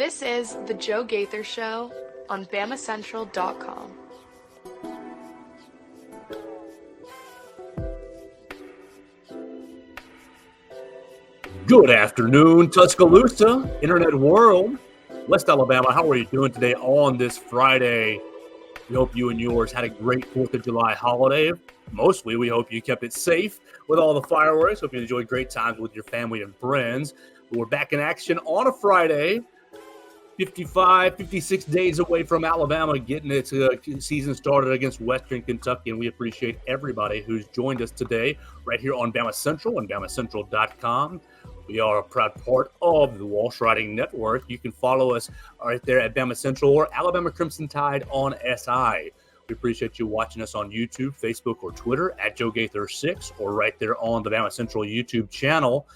This is the Joe Gaither Show on BamaCentral.com. Good afternoon, Tuscaloosa, Internet World, West Alabama. How are you doing today on this Friday? We hope you and yours had a great 4th of July holiday. Mostly, we hope you kept it safe with all the fireworks. Hope you enjoyed great times with your family and friends. We're back in action on a Friday, 56 days away from Alabama getting its season started against Western Kentucky, and we appreciate everybody who's joined us today right here on BamaCentral and BamaCentral.com. We are a proud part of the Walsh Writing Network. You can follow us right there at BamaCentral or Alabama Crimson Tide on SI. We appreciate you watching us on YouTube, Facebook, or Twitter at Joe Gaither 6 or right there on the BamaCentral YouTube channel.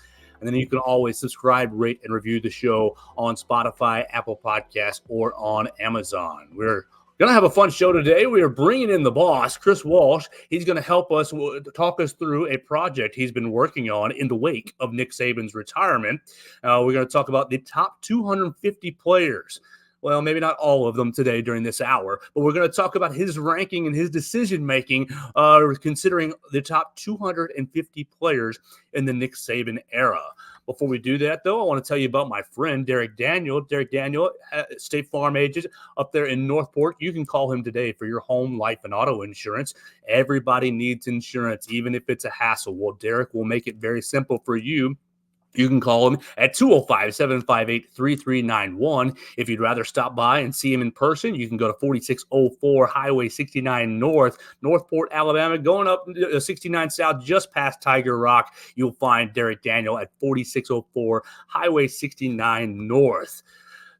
And then you can always subscribe, rate, and review the show on Spotify, Apple Podcasts, or on Amazon. We're going to have a fun show today. We are bringing in the boss, Chris Walsh. He's going to help us talk us through a project he's been working on in the wake of Nick Saban's retirement. We're going to talk about the top 250 players. Well, maybe not all of them today during this hour, but we're going to talk about his ranking and his decision-making considering the top 250 players in the Nick Saban era. Before we do that, though, I want to tell you about my friend, Derek Daniel. Derek Daniel, State Farm agent up there in Northport. You can call him today for your home, life, and auto insurance. Everybody needs insurance, even if it's a hassle. Well, Derek will make it very simple for you. You can call him at 205-758-3391. If you'd rather stop by and see him in person, you can go to 4604 Highway 69 North, Northport, Alabama. Going up 69 South, just past Tiger Rock, you'll find Derek Daniel at 4604 Highway 69 North.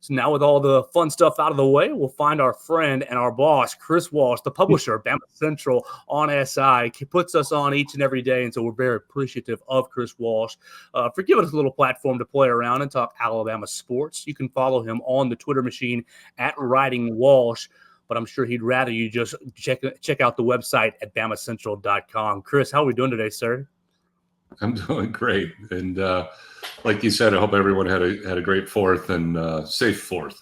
So now with all the fun stuff out of the way, we'll find our friend and our boss, Chris Walsh, the publisher of BamaCentral on SI. He puts us on each and every day, and so we're very appreciative of Chris Walsh for giving us a little platform to play around and talk Alabama sports. You can follow him on the Twitter machine at Writing Walsh, but I'm sure he'd rather you just check out the website at BamaCentral.com. Chris, how are we doing today, sir? I'm doing great, and like you said, I hope everyone had a great 4th and safe 4th.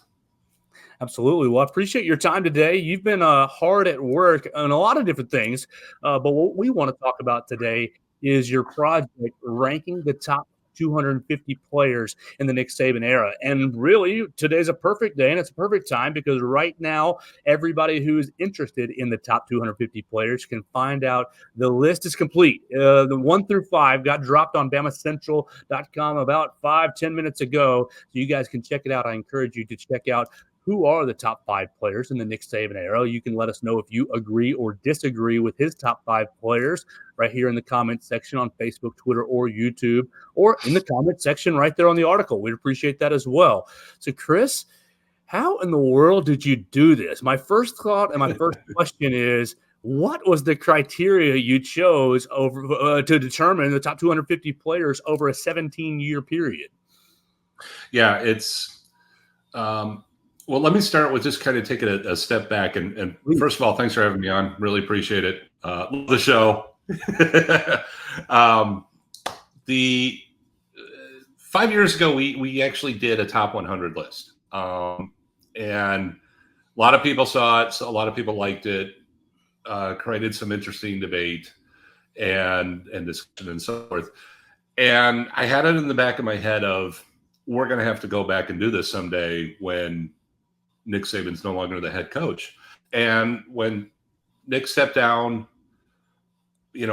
Absolutely. Well, I appreciate your time today. You've been hard at work on a lot of different things, but what we want to talk about today is your project ranking the top 250 players in the Nick Saban era. And really, today's a perfect day, and it's a perfect time because right now, everybody who's interested in the top 250 players can find out the list is complete. The 1 through 5 got dropped on BamaCentral.com about 5-10 minutes ago, so you guys can check it out. I encourage you to check out who are the top 5 players in the Nick Saban era. You can let us know if you agree or disagree with his top 5 players right here in the comment section on Facebook, Twitter, or YouTube, or in the comment section right there on the article. We'd appreciate that as well. So, Chris, how in the world did you do this? My first thought and my first question is, what was the criteria you chose over to determine the top 250 players over a 17-year period? Yeah, it's well, let me start with just kind of taking a step back. And first of all, thanks for having me on. Really appreciate it. Love the show. The 5 years ago, we actually did a top 100 list. And a lot of people saw it. So a lot of people liked it. Created some interesting debate and discussion and so forth. And I had it in the back of my head of, we're going to have to go back and do this someday when Nick Saban's no longer the head coach. And when Nick stepped down,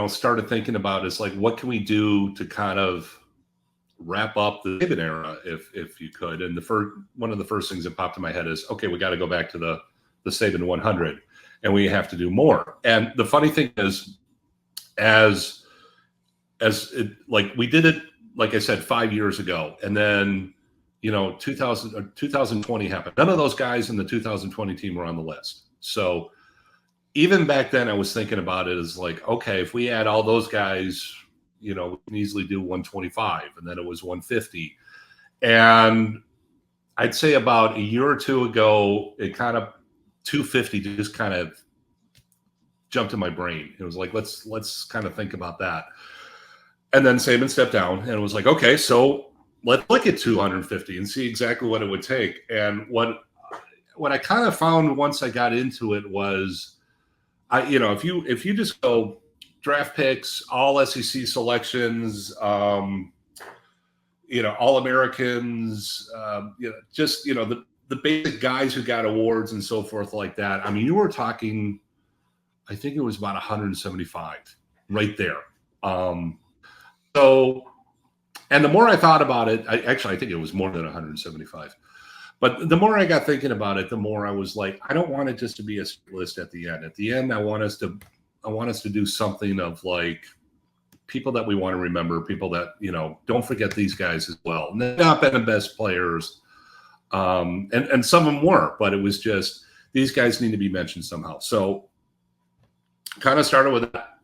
started thinking about is like, what can we do to kind of wrap up the Saban era if you could? And one of the first things that popped in my head is, okay, we got to go back to the Saban 100 and we have to do more. And the funny thing is, as it, like we did it, like I said, 5 years ago, and then 2020 happened. None of those guys in the 2020 team were on the list. So even back then, I was thinking about it as like, okay, if we add all those guys, we can easily do 125, and then it was 150. And I'd say about a year or two ago, it kind of 250 just kind of jumped in my brain. It was like, let's kind of think about that. And then Saban stepped down, and it was like, okay, so let's look at 250 and see exactly what it would take. And what I kind of found once I got into it was, if you just go draft picks, all SEC selections, All Americans, the basic guys who got awards and so forth like that. I mean, you were talking, I think it was about 175 right there. And the more I thought about it, I think it was more than 175. But the more I got thinking about it, the more I was like, I don't want it just to be a list at the end. At the end, I want us to do something of like people that we want to remember, people that, don't forget these guys as well. And they've not been the best players. And some of them weren't, but it was just, these guys need to be mentioned somehow. So kind of started with that.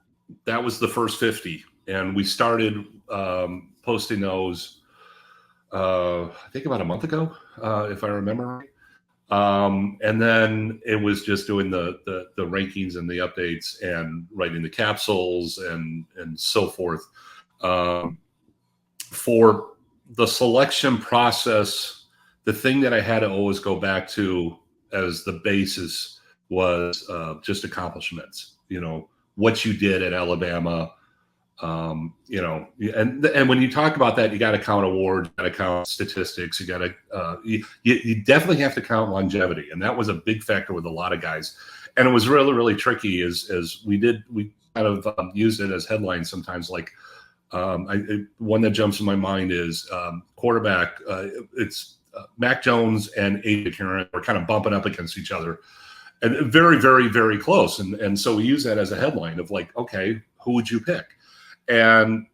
That was the first 50. And we started posting those, I think about a month ago, if I remember right. And then it was just doing the rankings and the updates and writing the capsules and so forth. For the selection process, the thing that I had to always go back to as the basis was just accomplishments, what you did at Alabama, and when you talk about that, you got to count awards, you got to count statistics, you got to, you definitely have to count longevity. And that was a big factor with a lot of guys. And it was really, really tricky as we kind of used it as headlines sometimes. Like one that jumps in my mind is quarterback. It's Mac Jones and A.J. Terrence are kind of bumping up against each other, and very, very, very close. And so we use that as a headline of like, okay, who would you pick? And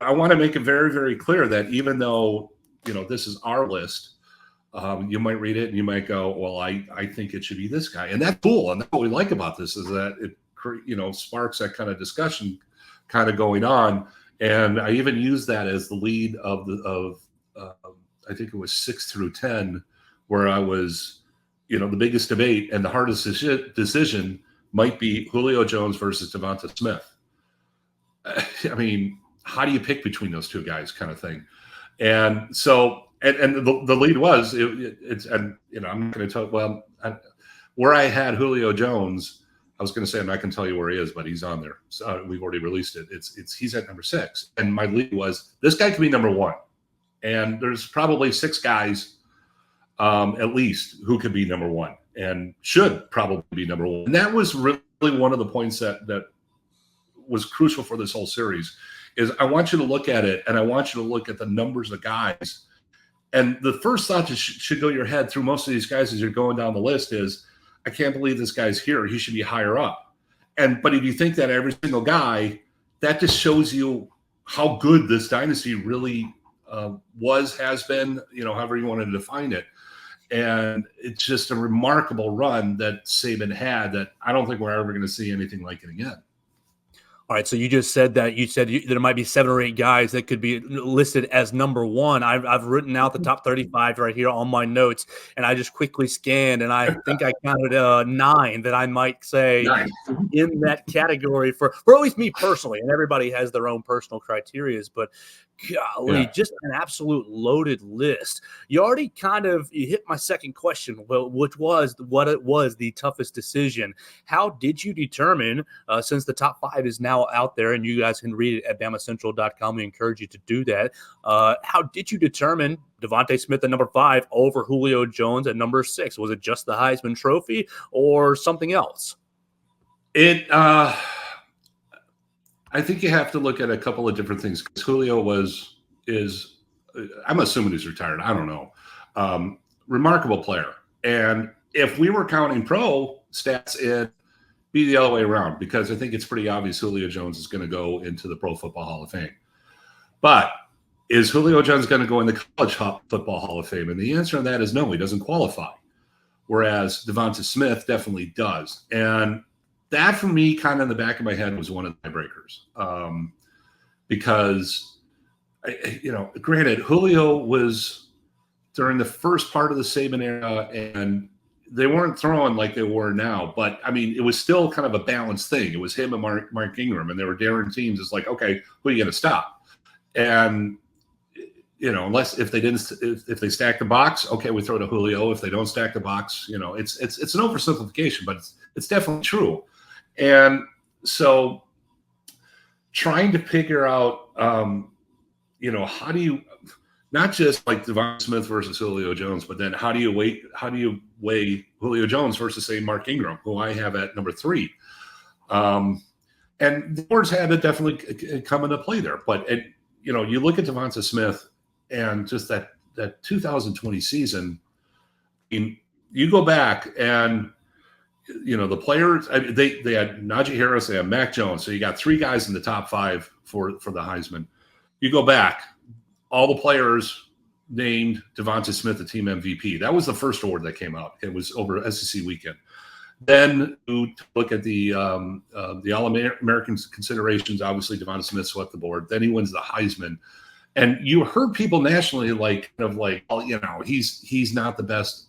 I want to make it very, very clear that even though, this is our list, you might read it and you might go, well, I think it should be this guy. And that's cool. And that's what we like about this is that it, sparks that kind of discussion kind of going on. And I even use that as the lead of I think it was 6 through 10, where I was, the biggest debate and the hardest decision might be Julio Jones versus Devonta Smith. I mean, how do you pick between those two guys, kind of thing? And so, and the lead was it's, and I'm not going to tell. Well, where I had Julio Jones, I was going to say I'm not going to tell you where he is, but he's on there. So we've already released it. He's at number 6, and my lead was this guy could be number 1, and there's probably 6 guys, at least, who could be number 1 and should probably be number 1. And that was really one of the points that was crucial for this whole series. Is I want you to look at it, and I want you to look at the numbers of guys. And the first thought that should go your head through most of these guys as you're going down the list is, I can't believe this guy's here. He should be higher up. But if you think that every single guy, that just shows you how good this dynasty really has been, however you want to define it. And it's just a remarkable run that Saban had that I don't think we're ever going to see anything like it again. All right, so you just said that there might be 7 or 8 guys that could be listed as number 1. I've written out the top 35 right here on my notes, and I just quickly scanned, and I think I counted 9 that I might say in that category for at least me personally. And everybody has their own personal criterias, but golly, just an absolute loaded list. You already you hit my second question, which was what it was the toughest decision. How did you determine, since the top 5 is now out there and you guys can read it at BamaCentral.com, we encourage you to do that. How did you determine Devonta Smith at number 5 over Julio Jones at number 6? Was it just the Heisman Trophy or something else? I think you have to look at a couple of different things. Because Julio I'm assuming he's retired. I don't know. Remarkable player. And if we were counting pro stats, it'd be the other way around, because I think it's pretty obvious Julio Jones is going to go into the Pro Football Hall of Fame. But is Julio Jones going to go in the College Football Hall of Fame? And the answer to that is no, he doesn't qualify. Whereas Devonta Smith definitely does. And that, for me, kind of in the back of my head, was one of the tiebreakers. Because, granted, Julio was during the first part of the Saban-Era, and they weren't throwing like they were now. But, I mean, it was still kind of a balanced thing. It was him and Mark Ingram, and they were daring teams. It's like, okay, who are you going to stop? And, unless if they stack the box, okay, we throw to Julio. If they don't stack the box, it's an oversimplification, but it's definitely true. And so trying to figure out, how do you not just like Devonta Smith versus Julio Jones, but then how do you weigh Julio Jones versus, say, Mark Ingram, who I have at number 3? And the boards had to definitely come into play there. But you look at Devonta Smith and just that 2020 season. You go back and the players. They had Najee Harris, they had Mac Jones, so you got 3 guys in the top 5 for the Heisman. You go back, all the players named Devonta Smith the team MVP. That was the first award that came out. It was over SEC weekend. Then you look at the All-American considerations. Obviously, Devonta Smith swept the board. Then he wins the Heisman. And you heard people nationally he's not the best,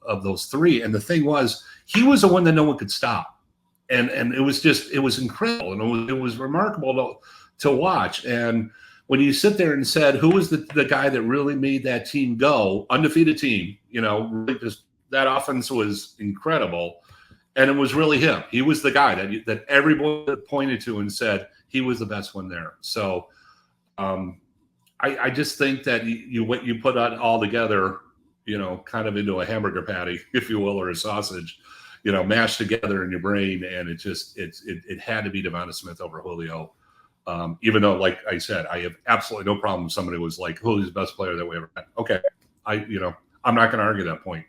of those 3. And the thing was, he was the one that no one could stop. And it was incredible. And it was remarkable to watch. And when you sit there and said, who was the guy that really made that team go, undefeated team, really just that offense was incredible. And it was really him. He was the guy that everybody pointed to and said he was the best one there. So I just think that you put that all together, kind of into a hamburger patty, if you will, or a sausage, mashed together in your brain. And it had to be Devonta Smith over Julio. Even though, like I said, I have absolutely no problem if somebody was like, Julio's the best player that we ever had. Okay. I'm not going to argue that point.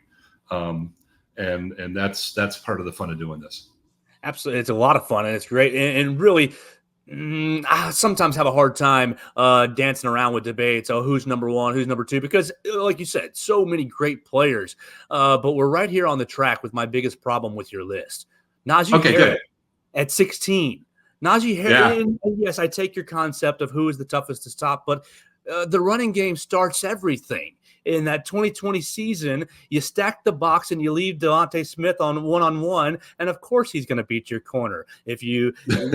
And that's part of the fun of doing this. Absolutely. It's a lot of fun and it's great. And really, I sometimes have a hard time dancing around with debates. Oh, who's number 1, who's number 2? Because, like you said, so many great players. But we're right here on the track with my biggest problem with your list. Najee Harris at 16. Najee Harris. Yeah. Yes, I take your concept of who is the toughest to stop, but the running game starts everything. In that 2020 season, you stack the box and you leave Devonta Smith on one-on-one, and of course he's going to beat your corner. If you play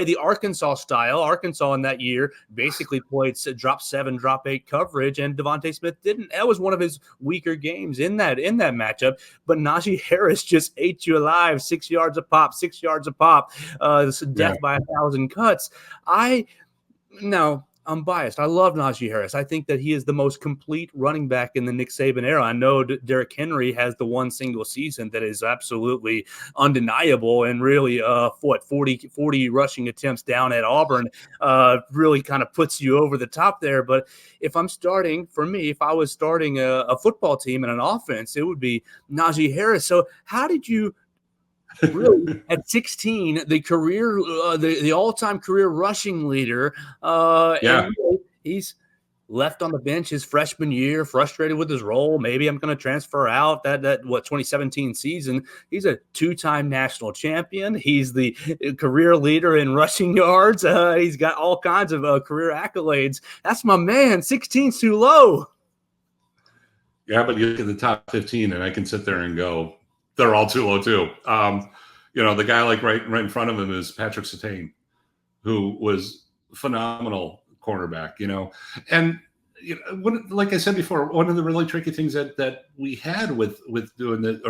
the Arkansas style, Arkansas in that year basically played drop 7, drop 8 coverage, and Devonta Smith didn't. That was one of his weaker games in that matchup. But Najee Harris just ate you alive, 6 yards a pop, death by 1,000 cuts. I'm biased. I love Najee Harris. I think that he is the most complete running back in the Nick Saban era. I know Derrick Henry has the one single season that is absolutely undeniable and really 40 rushing attempts down at Auburn really kind of puts you over the top there. But if I was starting a football team and an offense, it would be Najee Harris. So how did you really, at 16, the all-time career rushing leader. And he's left on the bench his freshman year, frustrated with his role. Maybe I'm going to transfer out. That 2017 season, he's a 2-time national champion. He's the career leader in rushing yards. He's got all kinds of career accolades. That's my man. 16's too low. Yeah, but you look at the top 15, and I can sit there and go, they're all too low too. The guy like right in front of him is Patrick Surtain, who was phenomenal cornerback. And like I said before, one of the really tricky things that we had with doing this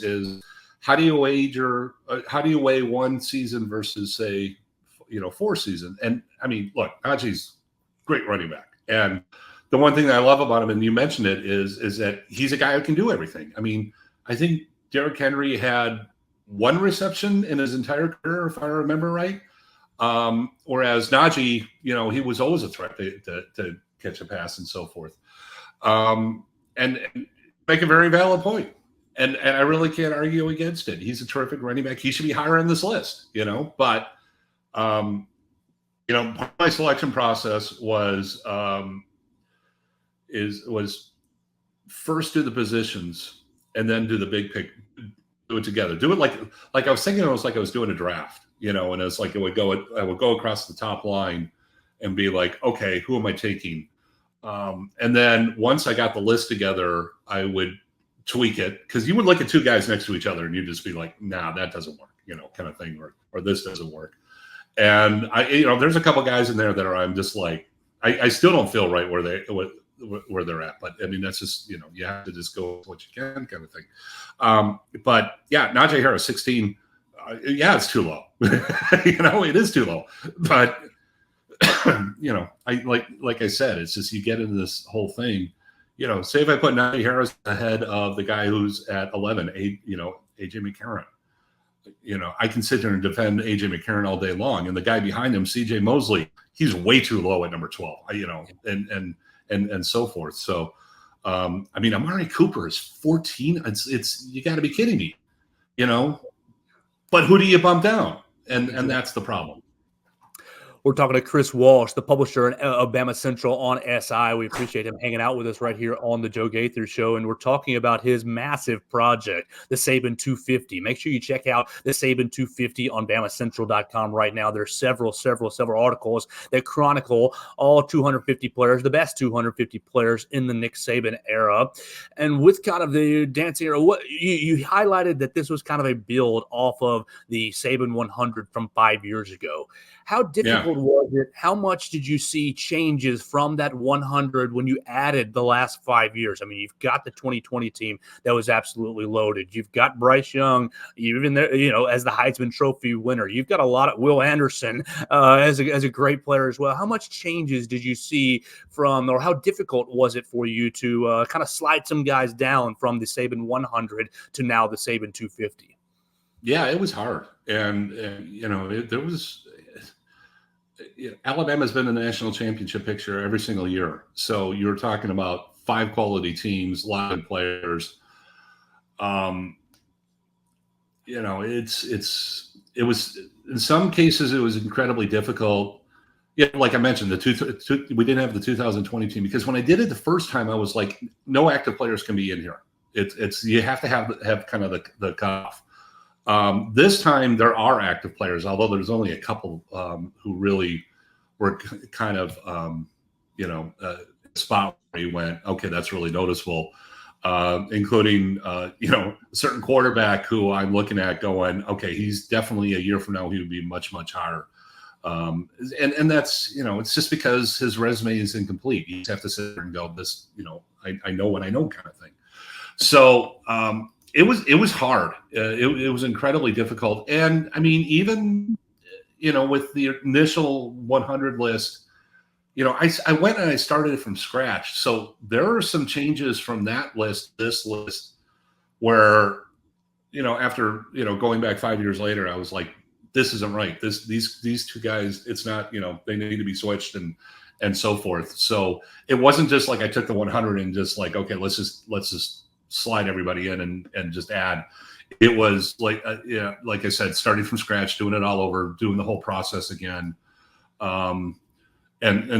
is how do you weigh one season versus, say, 4 seasons? And I mean, look, Najee's great running back, and the one thing that I love about him, and you mentioned it, is that he's a guy who can do everything. I mean, I think Derrick Henry had 1 reception in his entire career, if I remember right. Whereas Najee, he was always a threat to catch a pass and so forth. And make a very valid point. And I really can't argue against it. He's a terrific running back. He should be higher on this list, But, part of my selection process was first do the positions and then do the big pick, do it together. Do it like I was thinking. It was like I was doing a draft, and it's like I would go across the top line and be like, okay, who am I taking? And then once I got the list together, I would tweak it, because you would look at 2 guys next to each other and you'd just be like, nah, that doesn't work, kind of thing, or this doesn't work. And there's a couple guys in there that I'm just like, I still don't feel right where they're at. But I mean, that's just, you have to just go with what you can kind of thing. But yeah, Najee Harris, 16. Yeah, it's too low. It is too low. But I like I said, it's just you get into this whole thing. Say if I put Najee Harris ahead of the guy who's at 11, AJ McCarron. I can sit there and defend AJ McCarron all day long, and the guy behind him, CJ Mosley, he's way too low at number 12. And so forth. So, I mean, Amari Cooper is 14. It's you got to be kidding me, But who do you bump down? And that's the problem. We're talking to Chris Walsh, the publisher of BamaCentral on SI. We appreciate him hanging out with us right here on the Joe Gaither Show. And we're talking about his massive project, the Saban 250. Make sure you check out the Saban 250 on BamaCentral.com right now. There's several articles that chronicle all 250 players, the best 250 players in the Nick Saban era. And with kind of the dancing era, what you highlighted that this was kind of a build off of the Saban 100 from 5 years ago. How difficult was it? How much did you see changes from that 100 when you added the last 5 years? I mean, you've got the 2020 team that was absolutely loaded. You've got Bryce Young, even there, as the Heisman Trophy winner. You've got a lot of Will Anderson as a great player as well. How much changes did you see from, or how difficult was it for you to kind of slide some guys down from the Saban 100 to now the Saban 250? Yeah, it was hard, and there was. Alabama's been in the national championship picture every single year. So you're talking about 5 quality teams, a lot of players. It was in some cases it was incredibly difficult. Yeah, like I mentioned, we didn't have the 2020 team because when I did it the first time, I was like, no active players can be in here. It's you have to have kind of the cutoff. This time there are active players, although there's only a couple who really were kind of, spot where you went, okay, that's really noticeable, including, a certain quarterback who I'm looking at going, okay, he's definitely a year from now, he would be much, much higher. And that's, it's just because his resume is incomplete. You just have to sit there and go, this, I know what I know kind of thing. So, it was hard. It was incredibly difficult. And I mean, even, with the initial 100 list, I went and I started it from scratch. So there are some changes from that list, this list, where, after, going back 5 years later, I was like, this isn't right. These two guys, it's not, they need to be switched and so forth. So it wasn't just like I took the 100 and just like, okay, let's just slide everybody in and just add. It was like, like I said, starting from scratch, doing it all over, doing the whole process again. And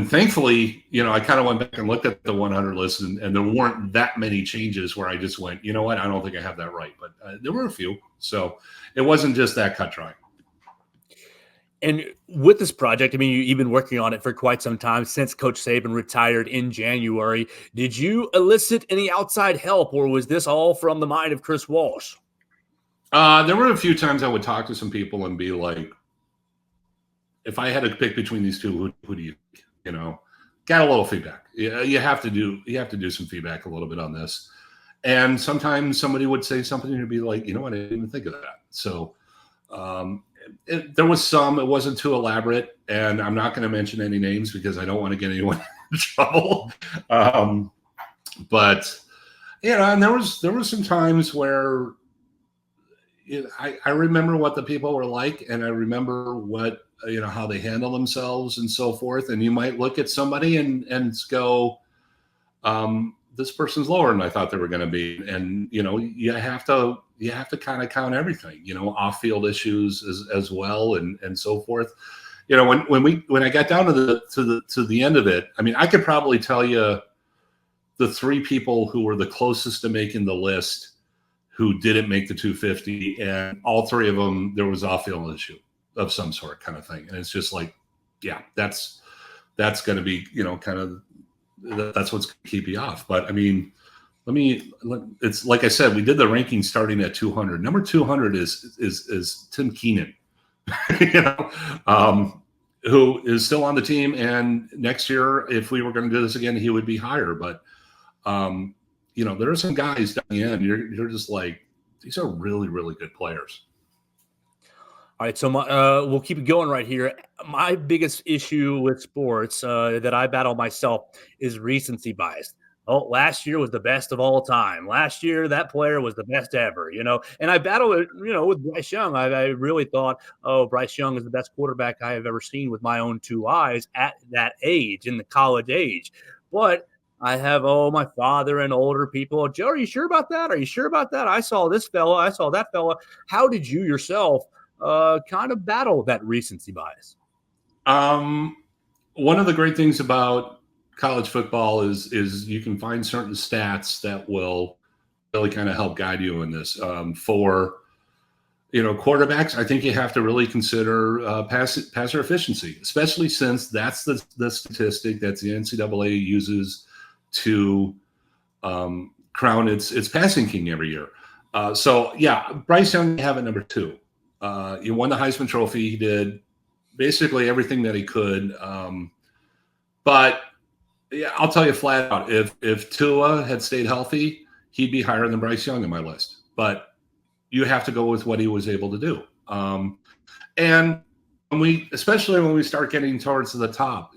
thankfully, I kind of went back and looked at the 100 list and there weren't that many changes where I just went, you know what, I don't think I have that right. But there were a few. So it wasn't just that cut dry. And with this project, I mean, you've been working on it for quite some time since Coach Saban retired in January. Did you elicit any outside help, or was this all from the mind of Chris Walsh? There were a few times I would talk to some people and be like, if I had to pick between these two, who do you, got a little feedback. You have to do some feedback a little bit on this. And sometimes somebody would say something and you'd be like, you know what, I didn't even think of that. So, there was some, it wasn't too elaborate, and I'm not going to mention any names because I don't want to get anyone in trouble. But and there was some times where I remember what the people were like, and I remember what how they handle themselves and so forth. And you might look at somebody and go, this person's lower than I thought they were going to be, and you have to kind of count everything, off-field issues as well, and so forth. When I got down to the end of it, I mean, I could probably tell you the 3 people who were the closest to making the list who didn't make the 250, and all 3 of them there was off-field issue of some sort, kind of thing. And it's just like, yeah, that's going to be kind of. That's what's going to keep you off. But I mean, it's like I said, we did the ranking starting at 200. Number 200 is Tim Keenan. who is still on the team. And next year, if we were going to do this again, he would be higher. But, there are some guys down the end. You're just like, these are really, really good players. All right, so we'll keep it going right here. My biggest issue with sports that I battle myself is recency bias. Oh, last year was the best of all time. Last year, that player was the best ever, And I battle it, with Bryce Young. I really thought, Bryce Young is the best quarterback I have ever seen with my own two eyes at that age, in the college age. But I have, my father and older people. Joe, are you sure about that? Are you sure about that? I saw this fella. I saw that fella. How did you yourself kind of battle that recency bias? One of the great things about college football is you can find certain stats that will really kind of help guide you in this. For quarterbacks, I think you have to really consider passer efficiency, especially since that's the statistic that the NCAA uses to crown its passing king every year. So yeah, Bryce Young, you have at number 2. He won the Heisman Trophy. He did basically everything that he could. But yeah, I'll tell you flat out, if Tua had stayed healthy, he'd be higher than Bryce Young in my list. But you have to go with what he was able to do. And especially when we start getting towards the top,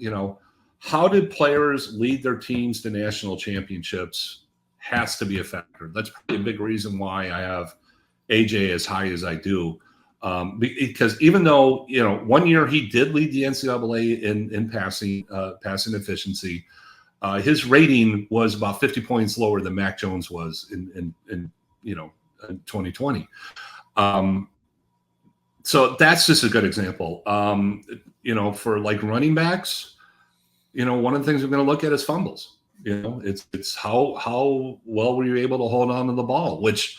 how did players lead their teams to national championships has to be a factor. That's probably a big reason why I have AJ as high as I do. Because even though, 1 year he did lead the NCAA in passing efficiency, his rating was about 50 points lower than Mac Jones was in 2020. So that's just a good example. For like running backs, one of the things we're going to look at is fumbles. It's how well were you able to hold on to the ball, which,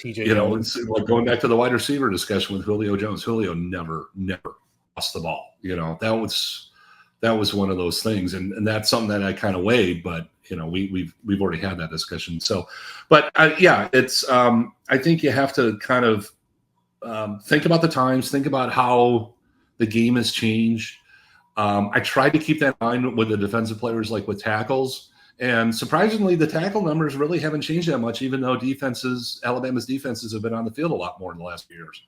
it's like going back to the wide receiver discussion with Julio Jones. Julio never lost the ball. That was one of those things, and that's something that I kind of weighed. But we've already had that discussion. So, but it's I think you have to kind of think about the times, think about how the game has changed. I tried to keep that in mind with the defensive players, like with tackles. And surprisingly, the tackle numbers really haven't changed that much, even though Alabama's defenses have been on the field a lot more in the last few years.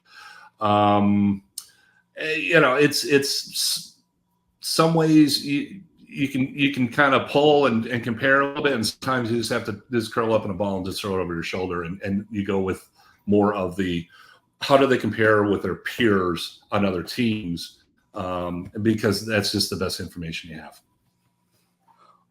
It's some ways you can kind of pull and compare a little bit, and sometimes you just have to just curl up in a ball and just throw it over your shoulder, and you go with more of the how do they compare with their peers on other teams, because that's just the best information you have.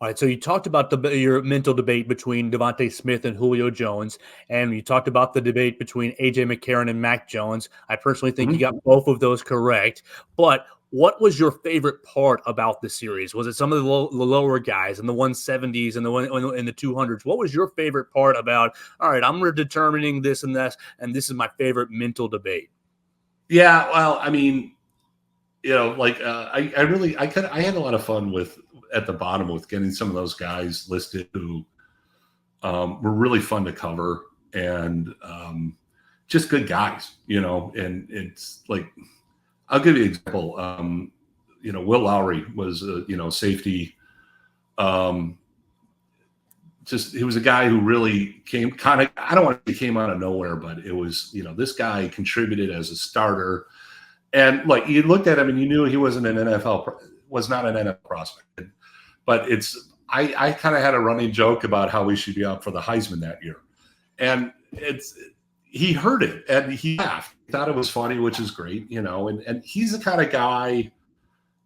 All right, so you talked about your mental debate between Devontae Smith and Julio Jones, and you talked about the debate between A.J. McCarron and Mac Jones. I personally think you got both of those correct. But what was your favorite part about the series? Was it some of the lower guys in the 170s and in the 200s? What was your favorite part about, all right, I'm determining this and this is my favorite mental debate? Yeah, well, I mean, I had a lot of fun at the bottom with getting some of those guys listed who were really fun to cover and just good guys, and it's like, I'll give you an example. Will Lowry was safety. He was a guy who really came kind of, I don't want to say came out of nowhere, but it was, this guy contributed as a starter. And like, you looked at him and you knew he was not an NFL prospect. But I kind of had a running joke about how we should be up for the Heisman that year. And he heard it and he laughed. He thought it was funny, which is great, and he's the kind of guy,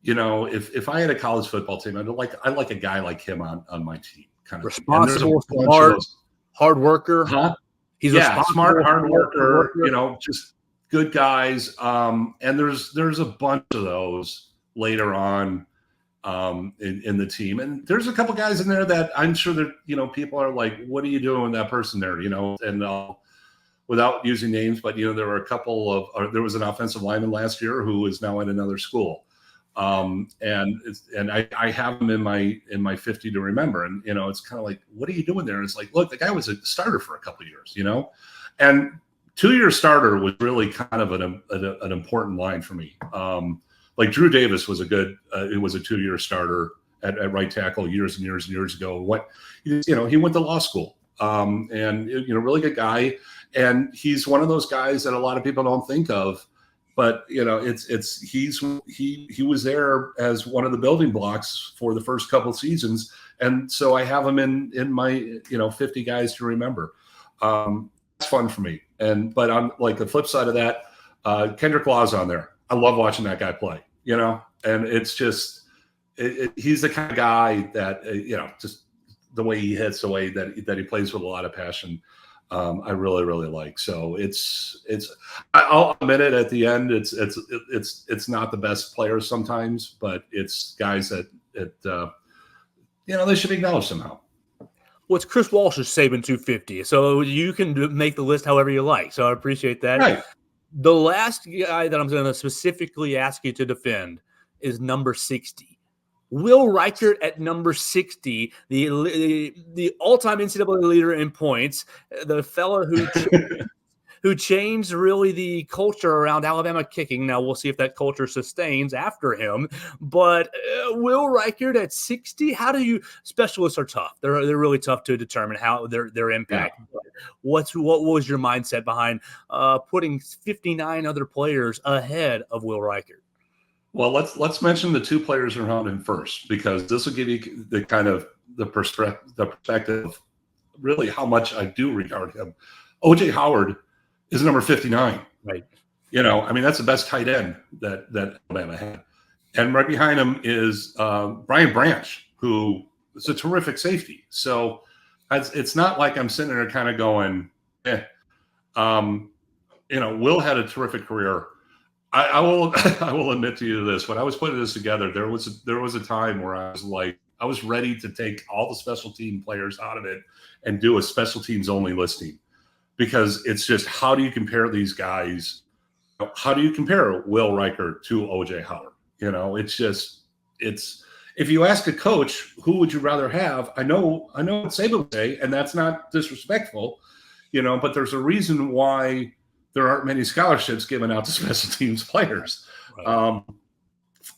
if I had a college football team, I'd like a guy like him on my team. Kind of responsible, smart, hard worker. Huh? He's smart, hard worker, just good guys. And there's a bunch of those later on in the team. And there's a couple guys in there that I'm sure that, people are like, what are you doing with that person there? And without using names, but, there were a couple there was an offensive lineman last year who is now in another school. And I have him in my 50 to remember. And, it's kind of like, what are you doing there? And it's like, look, the guy was a starter for a couple of years, and 2-year starter was really kind of an important line for me. Like Drew Davis was it was a 2-year starter at right tackle years and years and years ago. He went to law school, and really good guy. And he's one of those guys that a lot of people don't think of, but he was there as one of the building blocks for the first couple of seasons. And so I have him in my 50 guys to remember. It's fun for me. But on like the flip side of that, Kendrick Law's on there. I love watching that guy play, and it's just, he's the kind of guy that, just the way he hits, the way that he plays with a lot of passion. I really, really like. So I'll admit it at the end. It's not the best players sometimes, but it's guys that they should acknowledge somehow. Well, it's Chris Walsh's Saban 250, so you can make the list however you like. So I appreciate that. Right. The last guy that I'm going to specifically ask you to defend is number 60. Will Reichert at number 60, the all-time NCAA leader in points, the fellow who changed really the culture around Alabama kicking. Now, we'll see if that culture sustains after him. But Will Reichert at 60, specialists are tough. They're really tough to determine how their impact. Yeah. What was your mindset behind putting 59 other players ahead of Will Reichert? Well, let's mention the 2 players around him first, because this will give you the kind of the perspective of really how much I do regard him. O.J. Howard is number 59. Right. That's the best tight end that Alabama had. And right behind him is Brian Branch, who is a terrific safety. So it's not like I'm sitting there kind of going, Will had a terrific career. I will admit to you this. When I was putting this together, there was a time where I was ready to take all the special team players out of it and do a special teams only listing, because it's just, how do you compare these guys? How do you compare Will Reichert to O.J. Howard? It's if you ask a coach, who would you rather have? I know what Saban would say, and that's not disrespectful, but there's a reason why there aren't many scholarships given out to special teams players. Right.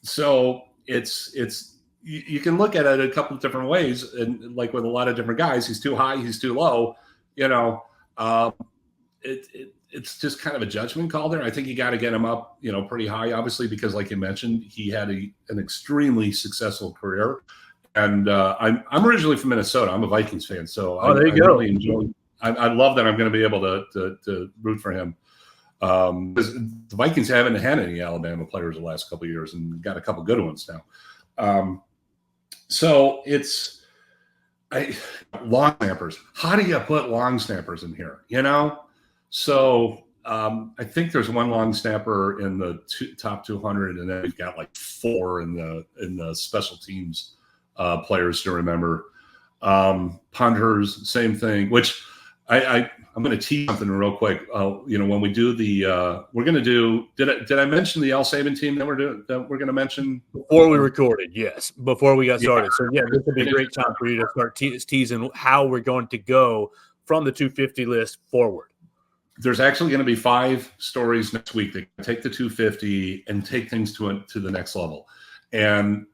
So it's you can look at it a couple of different ways, and like with a lot of different guys, he's too high, he's too low. It's just kind of a judgment call there. I think you got to get him up, pretty high, obviously, because like you mentioned, he had an extremely successful career. And I'm originally from Minnesota. I'm a Vikings fan, so there you go. Really enjoy. I love that I'm going to be able to root for him. Because the Vikings haven't had any Alabama players the last couple of years, and got a couple good ones now. So it's long snappers. How do you put long snappers in here? So I think there's one long snapper in the top 200, and then we've got like 4 in the special teams players to remember. Punters, same thing. Which I'm going to tease something real quick. When we do we're going to do. Did I mention the Al Saban team that we're going to mention before we recorded? Yes, before we got started. So yeah, this would be a great time for you to start teasing how we're going to go from the 250 list forward. There's actually going to be 5 stories next week that take the 250 and take things to the next level. And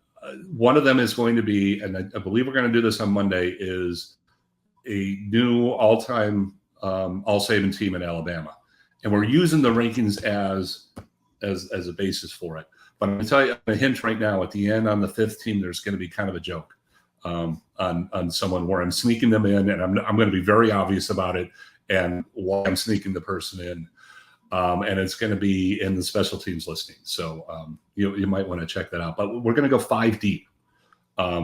one of them is going to be, and I believe we're going to do this on Monday, is a new all-time All Saban team in Alabama, and we're using the rankings as a basis for it. But I'm going to tell you a hint right now. At the end, on the 5th team, there's going to be kind of a joke on someone where I'm sneaking them in, and I'm going to be very obvious about it and why I'm sneaking the person in. And it's going to be in the special teams listing. So you might want to check that out. But we're going to go 5 deep.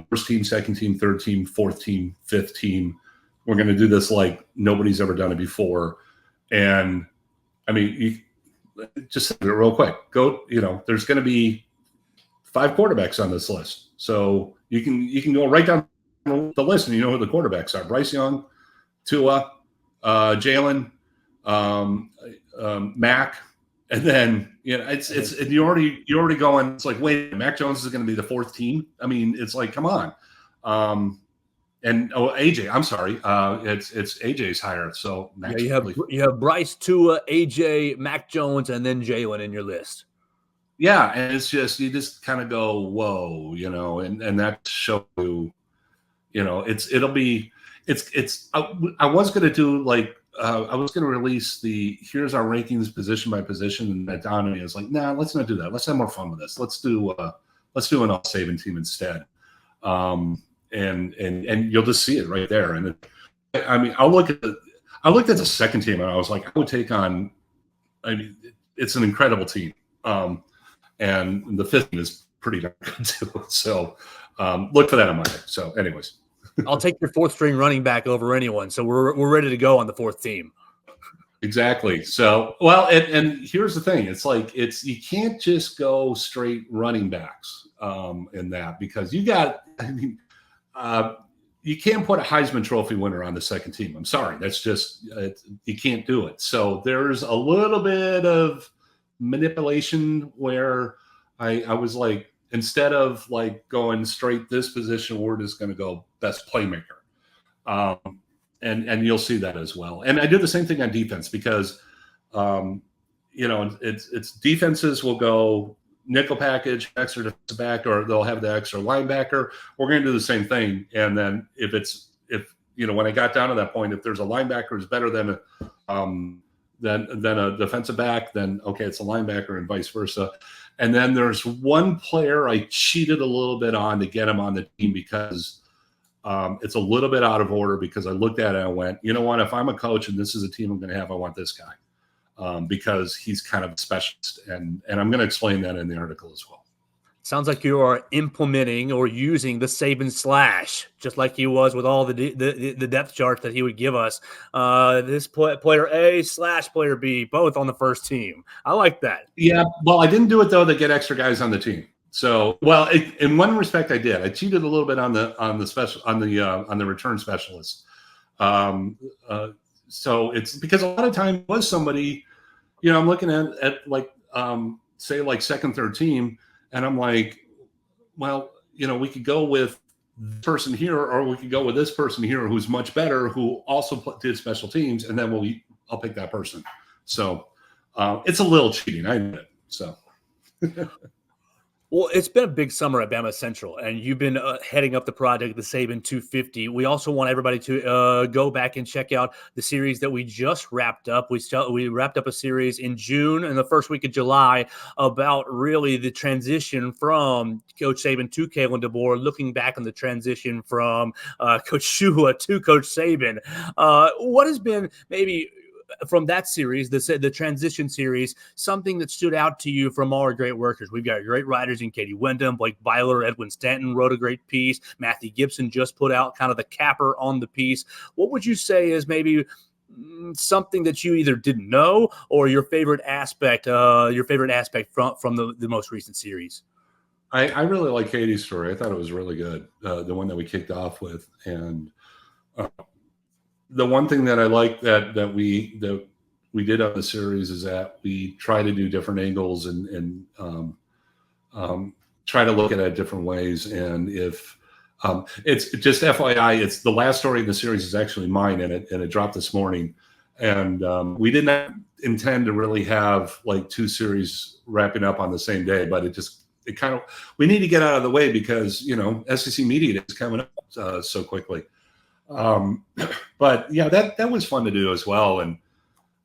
First team, second team, third team, fourth team, fifth team. We're going to do this like nobody's ever done it before. And I mean, just say it real quick. There's going to be 5 quarterbacks on this list. So you can go right down the list and you know who the quarterbacks are. Bryce Young, Tua, Jalen, Mac, and then it's and you're already going. It's like, wait, Mac Jones is going to be the 4th team. I mean, it's like, come on. AJ, I'm sorry, it's AJ's higher. So Mac, you have Bryce, Tua, AJ, Mac Jones, and then Jalen in your list. Yeah, and it's just you just kind of go, whoa, and that show you, I was going to do like I was going to release here's our rankings position by position, and that dawned on me. I was like, nah, let's not do that. Let's have more fun with this. Let's do an all Saban team instead. And you'll just see it right there. And I looked at the second team and I was like, I would take on. I mean, it's an incredible team. And the fifth team is pretty darn good too. So look for that on Monday. So, anyways, I'll take your fourth string running back over anyone. So we're ready to go on the fourth team. Exactly. So, well, and here's the thing: it's like you can't just go straight running backs in that, because you got. I mean, you can't put a Heisman Trophy winner on the second team. I'm sorry, that's just you can't do it. So there's a little bit of manipulation where I was like, instead of like going straight this position, we're just going to go best playmaker. And you'll see that as well. And I do the same thing on defense because, it's defenses will go nickel package, extra defensive back, or they'll have the extra linebacker. We're going to do the same thing. And then if when I got down to that point, if there's a linebacker who's better than a defensive back, then okay, it's a linebacker and vice versa. And then there's one player I cheated a little bit on to get him on the team because it's a little bit out of order, because I looked at it and I went, you know what, if I'm a coach and this is a team I'm going to have, I want this guy. Because he's kind of a specialist, and I'm going to explain that in the article as well. Sounds like you are implementing or using the Saban slash, just like he was with all the depth charts that he would give us. This player A / player B, both on the first team. I like that. Yeah, well, I didn't do it though to get extra guys on the team. So, well, in one respect, I did. I cheated a little bit on the return specialist. So it's because a lot of time it was somebody, I'm looking at like, say like second, third team. And I'm like, well, we could go with this person here, or we could go with this person here who's much better, who also did special teams. And then I'll pick that person. So it's a little cheating, I admit. So. Well, it's been a big summer at BamaCentral, and you've been heading up the project, the Saban 250. We also want everybody to go back and check out the series that we just wrapped up. We wrapped up a series in June and the first week of July about really the transition from Coach Saban to Kalen DeBoer, looking back on the transition from Coach Shua to Coach Saban. What has been maybe from that series, the transition series, something that stood out to you from all our great workers? We've got great writers in Katie Wyndham, Blake Byler, Edwin Stanton wrote a great piece. Matthew Gibson just put out kind of the capper on the piece. What would you say is maybe something that you either didn't know or your favorite aspect from the most recent series? I really like Katie's story. I thought it was really good, the one that we kicked off with. And the one thing that I like that we did on the series is that we try to do different angles and try to look at it different ways. And if it's just FYI, it's the last story in the series is actually mine, and it dropped this morning. And we did not intend to really have like two series wrapping up on the same day, but we need to get out of the way because SEC Media Day is coming up so quickly. But yeah, that was fun to do as well. And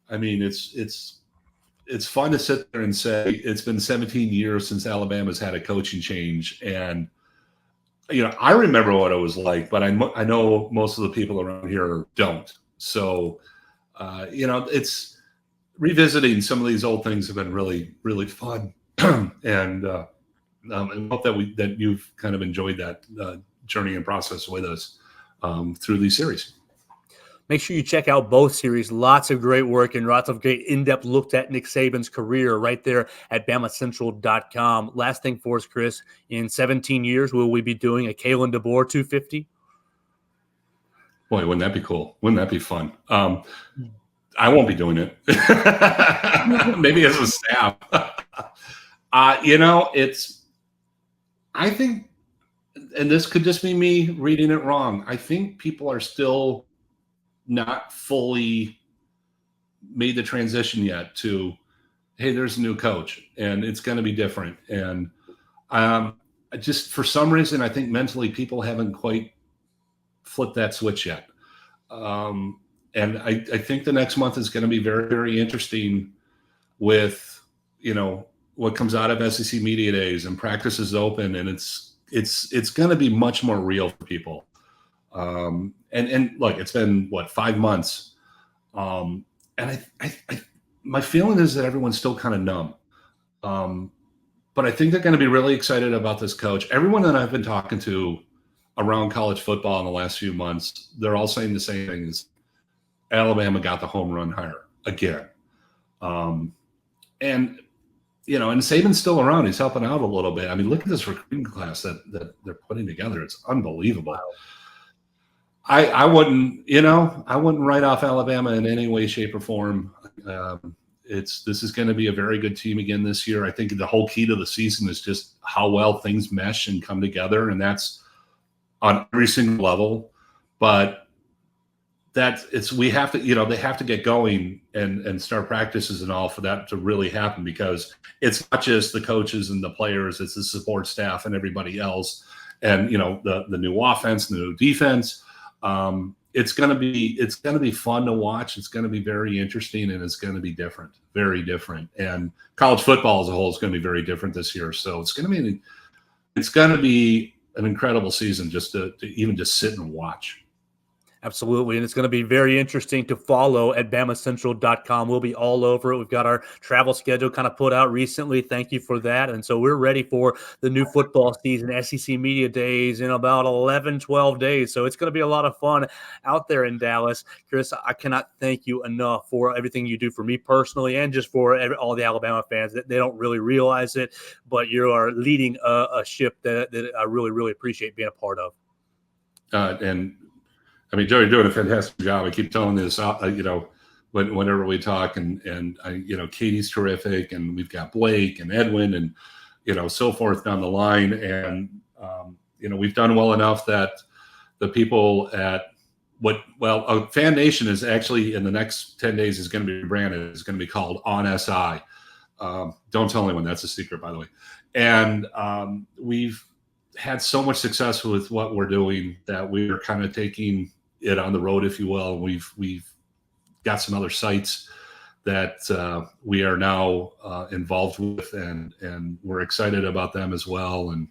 I mean, it's fun to sit there and say it's been 17 years since Alabama's had a coaching change. And, I remember what it was like, but I know most of the people around here don't. So, it's revisiting some of these old things have been really, really fun. And hope that you've kind of enjoyed that journey and process with us through these series. Make sure you check out both series. Lots of great work and lots of great in-depth looks at Nick Saban's career right there at BamaCentral.com. Last thing for us, Chris, in 17 years, will we be doing a Kalen DeBoer 250? Boy, wouldn't that be cool? Wouldn't that be fun? I won't be doing it. Maybe as a staff. I think, and this could just be me reading it wrong, I think people are still not fully made the transition yet to hey, there's a new coach, and it's going to be different. And just for some reason, I think mentally people haven't quite flipped that switch yet. And I think the next month is going to be very, very interesting with, what comes out of SEC Media Days and practice is open, and it's going to be much more real for people. And look, it's been 5 months. And I my feeling is that everyone's still kind of numb. But I think they're going to be really excited about this coach. Everyone that I've been talking to around college football in the last few months, they're all saying the same thing: is Alabama got the home run hire again. And Saban's still around. He's helping out a little bit. I mean, look at this recruiting class that they're putting together. It's unbelievable. I wouldn't write off Alabama in any way, shape, or form. This is going to be a very good team again this year. I think the whole key to the season is just how well things mesh and come together, and that's on every single level. But they have to get going and start practices and all for that to really happen, because it's not just the coaches and the players, it's the support staff and everybody else, and the new offense, the new defense. It's going to be fun to watch. It's going to be very interesting, and it's going to be different, very different. And college football as a whole is going to be very different this year. So it's going to be an incredible season just to even just sit and watch. Absolutely. And it's going to be very interesting to follow at BamaCentral.com. We'll be all over it. We've got our travel schedule kind of put out recently. Thank you for that. And so we're ready for the new football season, SEC Media Days, in about 11, 12 days. So it's going to be a lot of fun out there in Dallas. Chris, I cannot thank you enough for everything you do for me personally, and just for all the Alabama fans. They don't really realize it, but you are leading a ship that I really, really appreciate being a part of. And I mean, Joe, you're doing a fantastic job. I keep telling this, whenever we talk, and Katie's terrific, and we've got Blake and Edwin, and so forth down the line, and we've done well enough that the people at Fan Nation is actually in the next 10 days is going to be rebranded. It's going to be called On SI. Don't tell anyone, that's a secret, by the way. And we've had so much success with what we're doing that we're kind of taking it on the road, if you will. We've got some other sites that we are now involved with, and we're excited about them as well. And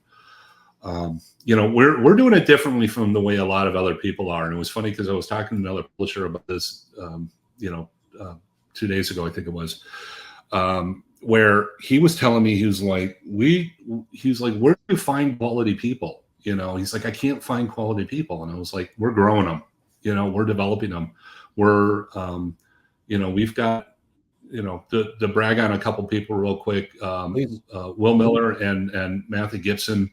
we're doing it differently from the way a lot of other people are. And it was funny because I was talking to another publisher about this 2 days ago, I think it was, where he was telling me, he was like, where do you find quality people? He's like, I can't find quality people. And I was like, we're growing them, we're developing them. We're, we've got, to brag on a couple people real quick, Will Miller and Matthew Gibson.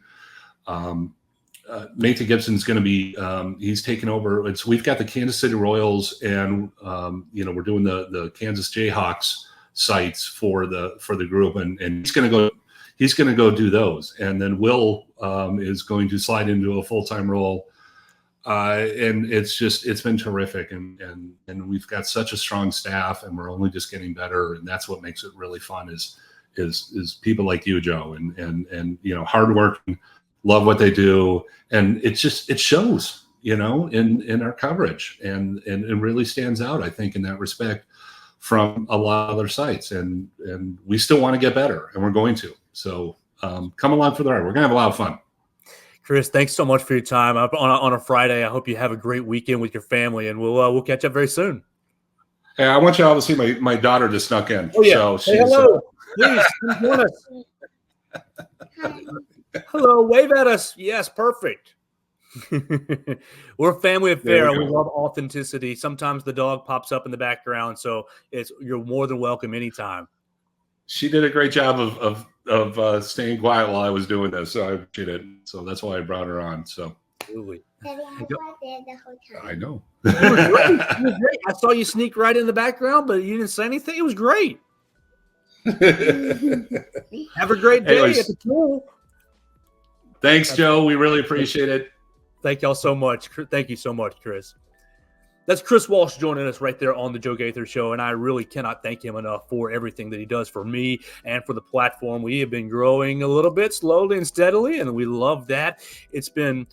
Matthew Gibson's going to be, he's taken over. We've got the Kansas City Royals, and, we're doing the Kansas Jayhawks sites for the group, and he's going to go do those. And then Will is going to slide into a full-time role. And it's been terrific. And we've got such a strong staff, and we're only just getting better. And that's what makes it really fun is people like you, Joe, and hardworking, love what they do. And it shows, in our coverage, and it really stands out, I think, in that respect, from a lot of other sites, and we still want to get better, and we're going to. So come along for the ride. We're going to have a lot of fun. Chris, thanks so much for your time on a Friday. I hope you have a great weekend with your family, and we'll catch up very soon. Hey, I want you all to see my daughter just snuck in. Oh yeah, so hey, hello. Please come join us. Hello, wave at us. Yes, perfect. We're a family affair. We love authenticity. Sometimes the dog pops up in the background, so you're more than welcome anytime. She did a great job of staying quiet while I was doing this, so I appreciate it. So that's why I brought her on. So absolutely. I know. It was great. I saw you sneak right in the background, but you didn't say anything. It was great. Have a great day at the pool. Thanks, Joe. We really appreciate it. Thank y'all so much. Thank you so much, Chris. That's Chris Walsh joining us right there on the Joe Gaither Show, and I really cannot thank him enough for everything that he does for me and for the platform. We have been growing a little bit slowly and steadily, and we love that. It's been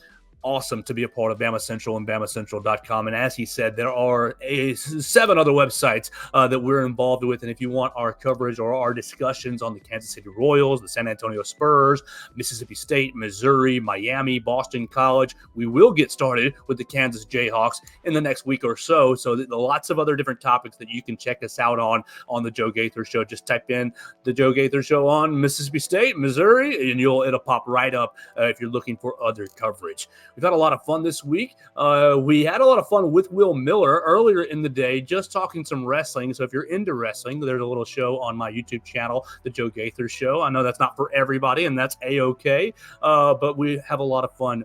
awesome to be a part of Bama Central and BamaCentral.com. And as he said, there are 7 other websites that we're involved with. And if you want our coverage or our discussions on the Kansas City Royals, the San Antonio Spurs, Mississippi State, Missouri, Miami, Boston College, we will get started with the Kansas Jayhawks in the next week or so. So lots of other different topics that you can check us out on the Joe Gaither Show. Just type in the Joe Gaither Show on Mississippi State, Missouri, and it'll pop right up if you're looking for other coverage. We've had a lot of fun this week. We had a lot of fun with Will Miller earlier in the day, just talking some wrestling. So if you're into wrestling, there's a little show on my YouTube channel, The Joe Gaither Show. I know that's not for everybody, and that's A-okay, but we have a lot of fun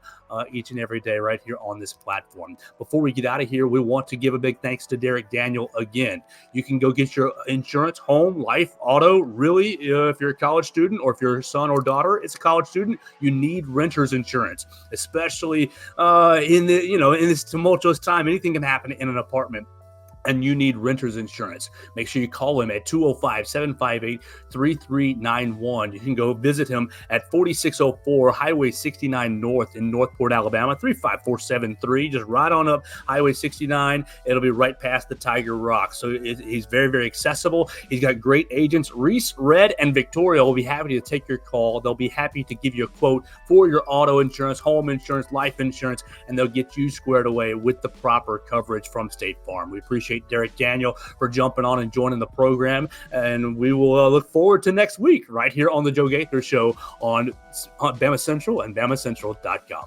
each and every day right here on this platform. Before we get out of here, we want to give a big thanks to Derek Daniel again. You can go get your insurance, home, life, auto. Really, if you're a college student or if your son or daughter is a college student, you need renter's insurance, especially in this tumultuous time. Anything can happen in an apartment, and you need renter's insurance. Make sure you call him at 205-758-3391. You can go visit him at 4604 Highway 69 North in Northport, Alabama, 35473. Just right on up Highway 69. It'll be right past the Tiger Rock. So he's very, very accessible. He's got great agents. Reese, Red, and Victoria will be happy to take your call. They'll be happy to give you a quote for your auto insurance, home insurance, life insurance, and they'll get you squared away with the proper coverage from State Farm. We appreciate Derek Daniel for jumping on and joining the program, and we will look forward to next week right here on the Joe Gaither Show on Bama Central and BamaCentral.com.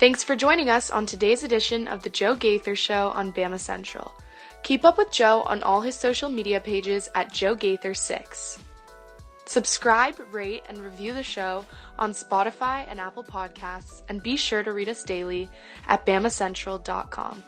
Thanks for joining us on today's edition of the Joe Gaither Show on Bama Central. Keep up with Joe on all his social media pages at Joe Gaither 6. Subscribe, rate, and review the show on Spotify and Apple Podcasts, and be sure to read us daily at BamaCentral.com.